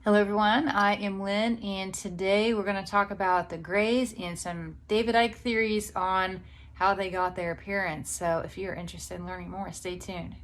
Hello everyone, I am Lynn, and today we're going to talk about the Greys and some David Icke theories on how they got their appearance. So if you're interested in learning more, stay tuned.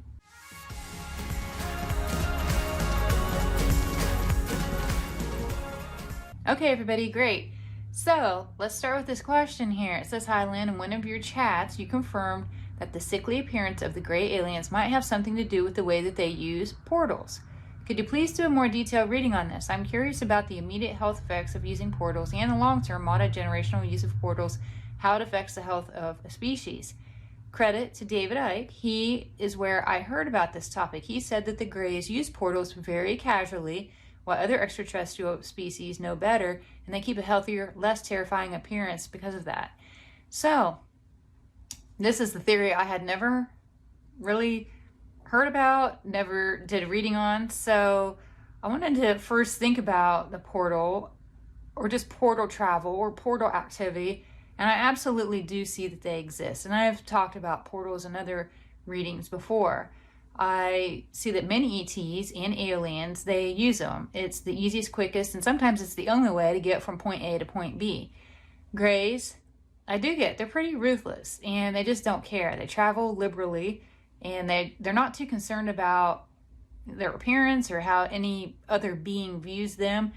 Okay everybody, great. So let's start with this question here. It says, hi Lynn, in one of your chats you confirmed that the sickly appearance of the gray aliens might have something to do with the way that they use portals. Could you please do a more detailed reading on this? I'm curious about the immediate health effects of using portals and the long-term multi-generational use of portals, how it affects the health of a species. Credit to David Icke. He is where I heard about this topic. He said that the Greys use portals very casually, while other extraterrestrial species know better, and they keep a healthier, less terrifying appearance because of that. So, this is the theory I had never really heard about, never did a reading on. So I wanted to first think about the portal, or just portal travel or portal activity, and I absolutely do see that they exist. And I've talked about portals in other readings before. I see that many ETs and aliens, they use them. It's the easiest, quickest, and sometimes it's the only way to get from point A to point B. Greys, I do get, they're pretty ruthless and they just don't care. They travel liberally, and they're not too concerned about their appearance or how any other being views them.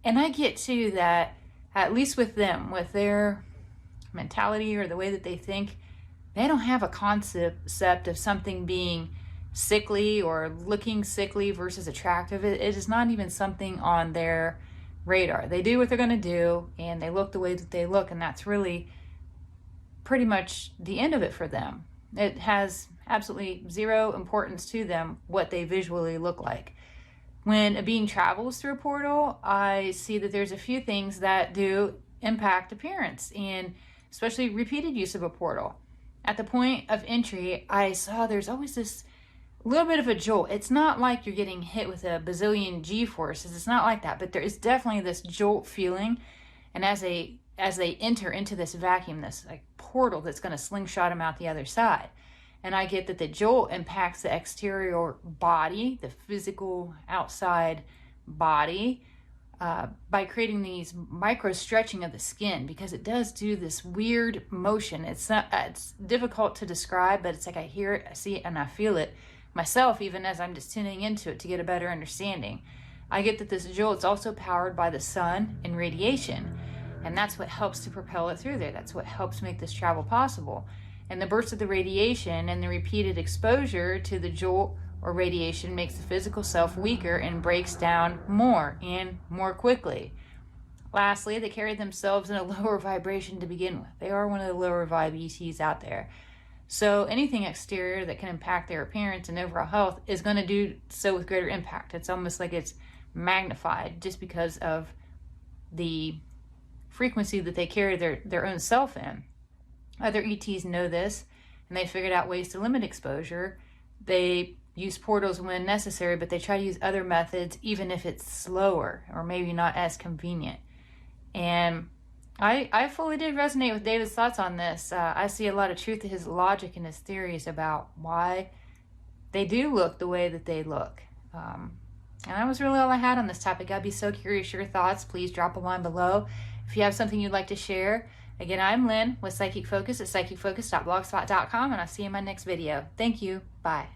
And I get too that, at least with them, with their mentality or the way that they think, they don't have a concept of something being sickly or looking sickly versus attractive. It is not even something on their radar. They do what they're going to do, and they look the way that they look, and that's really pretty much the end of it for them. It has absolutely zero importance to them what they visually look like. When a being travels through a portal, I see that there's a few things that do impact appearance, and especially repeated use of a portal. At the point of entry, I saw there's always this little bit of a jolt. It's not like you're getting hit with a bazillion G-forces. It's not like that, but there is definitely this jolt feeling. And as they enter into this vacuum, this like portal that's going to slingshot them out the other side. And I get that the jolt impacts the exterior body, the physical outside body, by creating these micro stretching of the skin, because it does do this weird motion. It's difficult to describe, but it's like I hear it, I see it, and I feel it myself, even as I'm just tuning into it to get a better understanding. I get that this jolt is also powered by the sun and radiation, and that's what helps to propel it through there. That's what helps make this travel possible. And the burst of the radiation and the repeated exposure to the jolt or radiation makes the physical self weaker and breaks down more and more quickly. Lastly, they carry themselves in a lower vibration to begin with. They are one of the lower vibe ETs out there. So anything exterior that can impact their appearance and overall health is going to do so with greater impact. It's almost like it's magnified just because of the frequency that they carry their own self in. Other ETs know this, and they figured out ways to limit exposure. They use portals when necessary, but they try to use other methods even if it's slower or maybe not as convenient. And I fully did resonate with David's thoughts on this. I see a lot of truth to his logic and his theories about why they do look the way that they look. And that was really all I had on this topic. I'd be so curious your thoughts. Please drop a line below if you have something you'd like to share. Again, I'm Lynn with Psychic Focus at psychicfocus.blogspot.com, and I'll see you in my next video. Thank you. Bye.